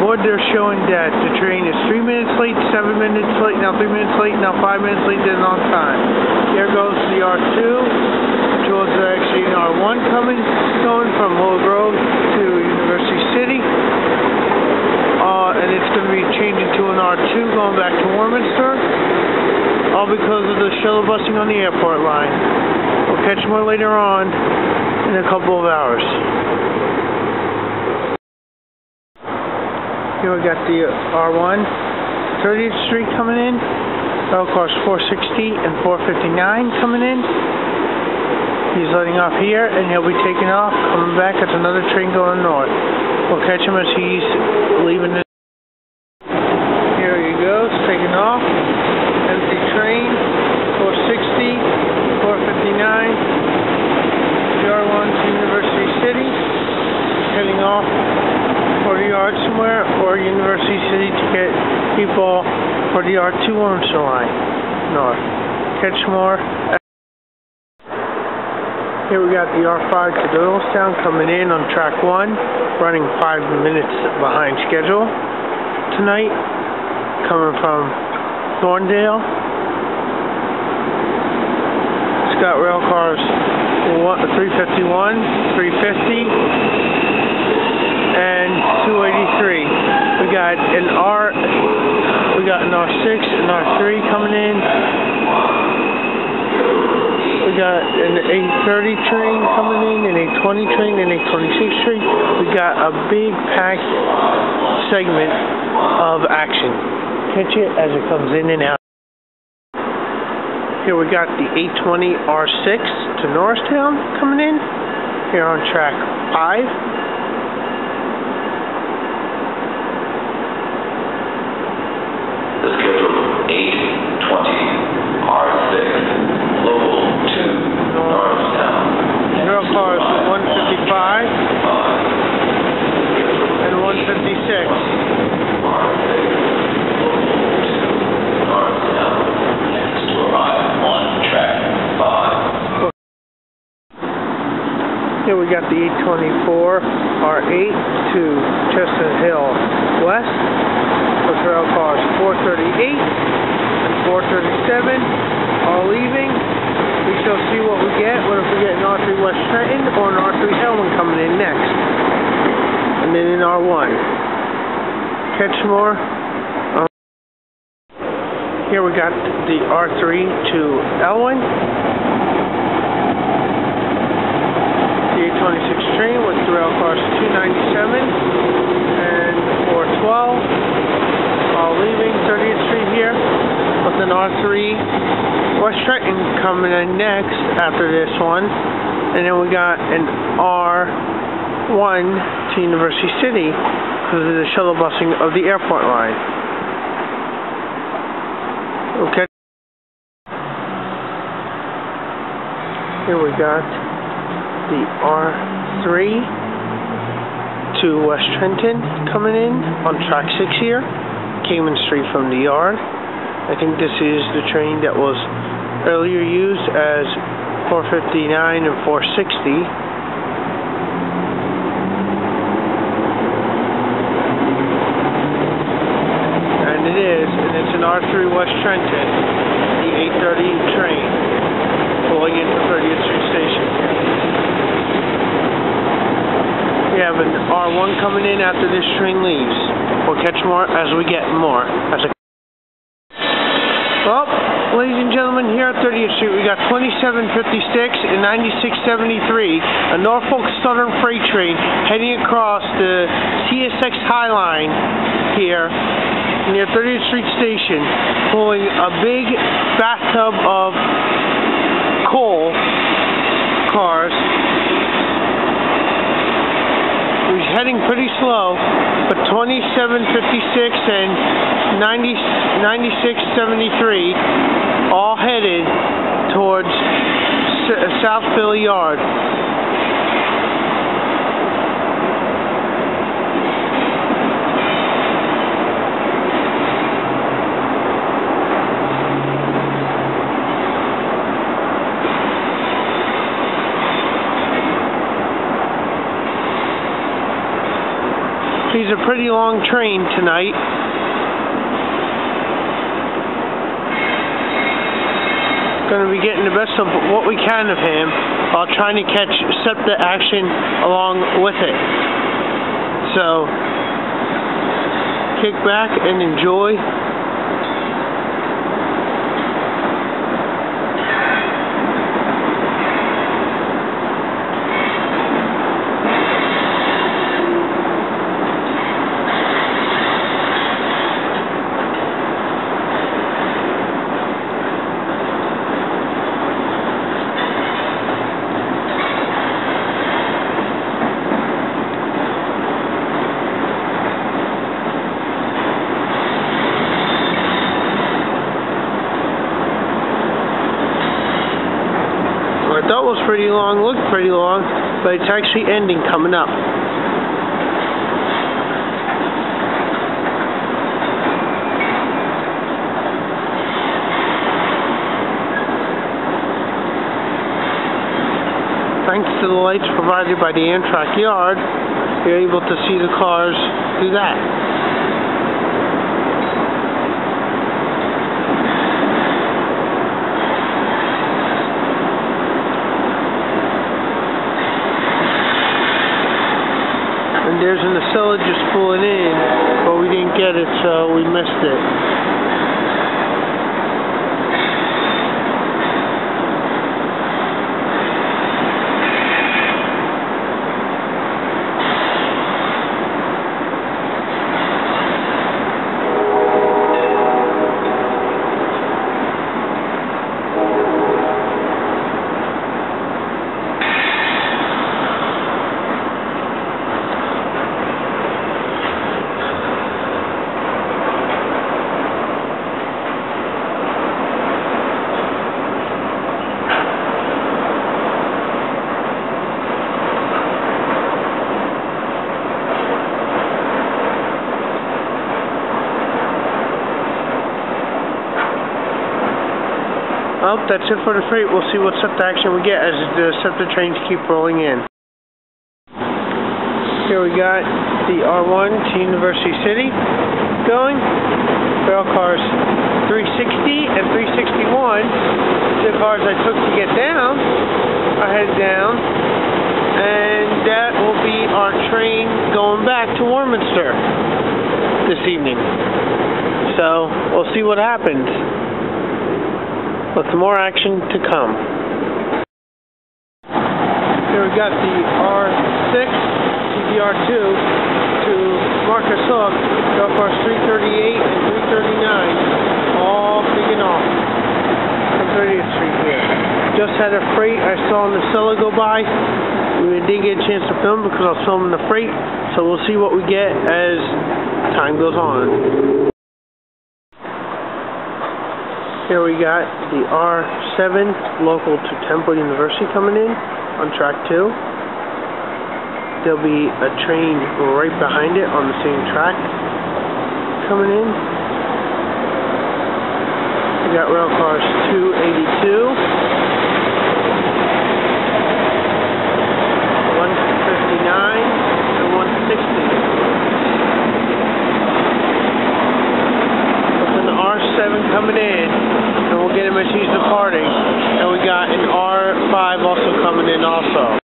board, they're showing that the train is 3 minutes late, 7 minutes late, now 3 minutes late, now 5 minutes late, then on time. Here goes the R2, towards actually an R1 going from Willow Grove to University City. And it's going to be changing to an R2 going back to Warminster, all because of the shuttle busing on the airport line. We'll catch more later on in a couple of hours. Here we got the R1, 30th Street coming in, rail cars 460 and 459 coming in. He's letting off here, and he'll be taking off, coming back. That's another train going north. We'll catch him as he's leaving the... Here he goes, taking off. Empty train, 460, 459. The R1 to University City, heading off 40 yards somewhere, or University City to get people for the R2 Warminster line north. Catch more. Here we got the R5 to Doylestown coming in on track 1, running 5 minutes behind schedule tonight, coming from Thorndale. It's got rail cars 351, 350, and 283. We got an R6, an R3 coming in. We got an 830 train coming in, an 820 train, an 826 train. We got a big packed segment of action. Catch it as it comes in and out. Here we got the 820 R6 to Norristown coming in. Here on track 5. The scheduled 820 R6. Local to Norristown. Rail cars 155 and 156. Norristown. Next to arrive on track 5. Here we got the 824 R8 to Chestnut Hill West. With rail cars 438 and 437. All leaving. We shall see what we get. What if we get an R3 West Trenton or an R3 Elwyn coming in next? And then an R1. Catch more. Here we got the R3 to Elwyn. The 826 train with the rail cars 297 and 412. All leaving 30th Street here. With an R3 West Trenton coming in next after this one, and then we got an R1 to University City because of the shuttle busing of the airport line. Okay. Here we got the R3 to West Trenton coming in on track 6 here, Cayman Street from the yard. I think this is the train that was earlier used as 459 and 460. And it is, and it's an R3 West Trenton, the 830 train, pulling into 30th Street Station. We have an R1 coming in after this train leaves. We'll catch more as we get more. Well, ladies and gentlemen, here at 30th Street, we got 2756 and 9673, a Norfolk Southern freight train heading across the CSX High Line here near 30th Street Station, pulling a big bathtub of coal cars. He's heading pretty slow, but 2756 and 9673 all headed towards South Philly Yard. He's a pretty long train tonight. Going to be getting the best of what we can of him while trying to catch SEPTA action along with it. So, kick back and enjoy. I thought was pretty long, looked pretty long, but it's actually ending coming up. Thanks to the lights provided by the Amtrak yard, you're able to see the cars do that. And there's an Acela just pulling in, but we didn't get it, so we missed it. Well, that's it for the freight. We'll see what SEPTA action we get as the SEPTA trains keep rolling in. Here we got the R1 to University City going. Rail cars 360 and 361. The cars I took to get down are headed down. And that will be our train going back to Warminster this evening. So, we'll see what happens. With more action to come. Here we got the R6, CBR2 to Marcus Hook, rail cars 338 and 339, all kicking off on 30th Street here. Just had a freight I saw on the Acela go by. We didn't get a chance to film because I was filming the freight, so we'll see what we get as time goes on. Here we got the R7 local to Temple University coming in on track 2. There'll be a train right behind it on the same track coming in. We got rail cars 282, 159, and 160. R7 coming in, and we'll get him as he's departing. And we got an R5 also coming in also.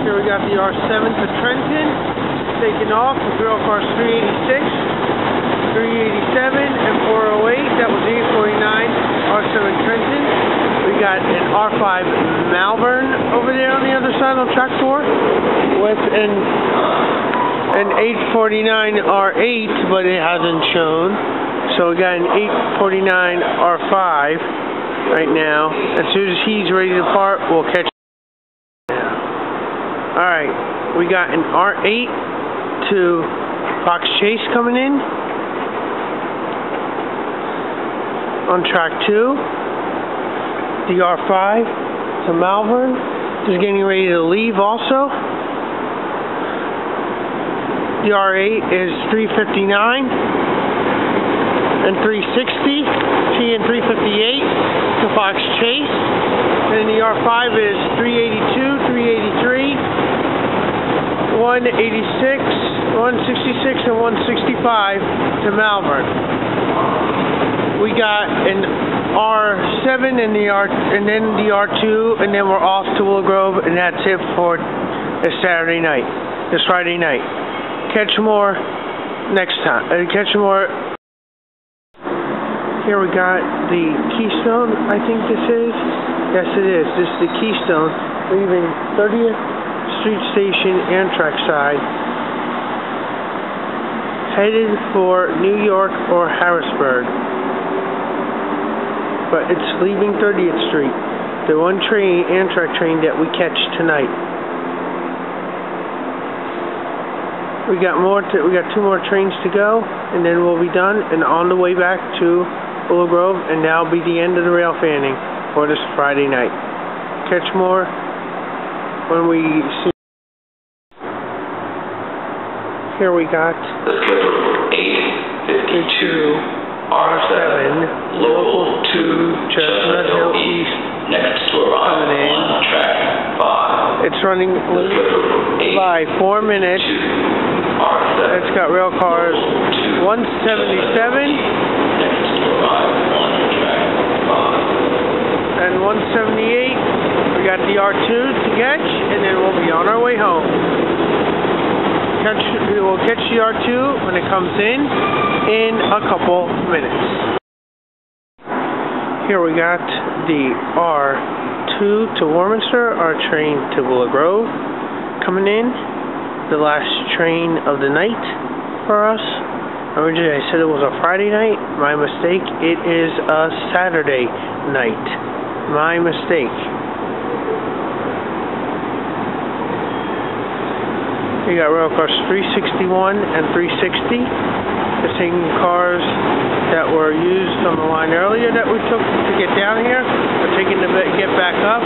Here we got the R7 to Trenton, taking off with rail cars 386, 387, and 408. That was 849, R7 Trenton. We got an R5 Malvern over there on the other side on track 4, with an 849 R8, but it hasn't shown. So we got an 849 R5 right now. As soon as he's ready to depart, we'll catch him. Alright, we got an R8 to Fox Chase coming in on track 2. The R5 to Malvern is getting ready to leave also. The R8 is 359. And 360, and 358 to Fox Chase. And the R5 is 382, 383, 186, 166 and 165 to Malvern. We got an R7 and then the R2, and then we're off to Willow Grove, and that's it for this Friday night. Catch more next time. Catch more. Here we got the Keystone, I think this is. Yes, it is. This is the Keystone, leaving 30th Street Station, Amtrak side, headed for New York or Harrisburg. But it's leaving 30th Street, the one train, Amtrak train that we catch tonight. We got two more trains to go, and then we'll be done and on the way back to Willow Grove, and that'll be the end of the rail fanning for this Friday night. Catch more when we see. Here we got the schedule 852 R7 local 2 Chestnut Hill East, next to arrive on track 5. It's running by 4 minutes. It's got rail cars 177 and 178. We got the R2 to catch, and then we'll be on our way home. We will catch the R2 when it comes in a couple minutes. Here we got the R2 to Warminster, our train to Willow Grove coming in. The last train of the night for us. Originally I said it was a Friday night. My mistake. It is a Saturday night. My mistake. We got rail cars 361 and 360. The same cars that were used on the line earlier that we took to get down here. We're taking to get back up.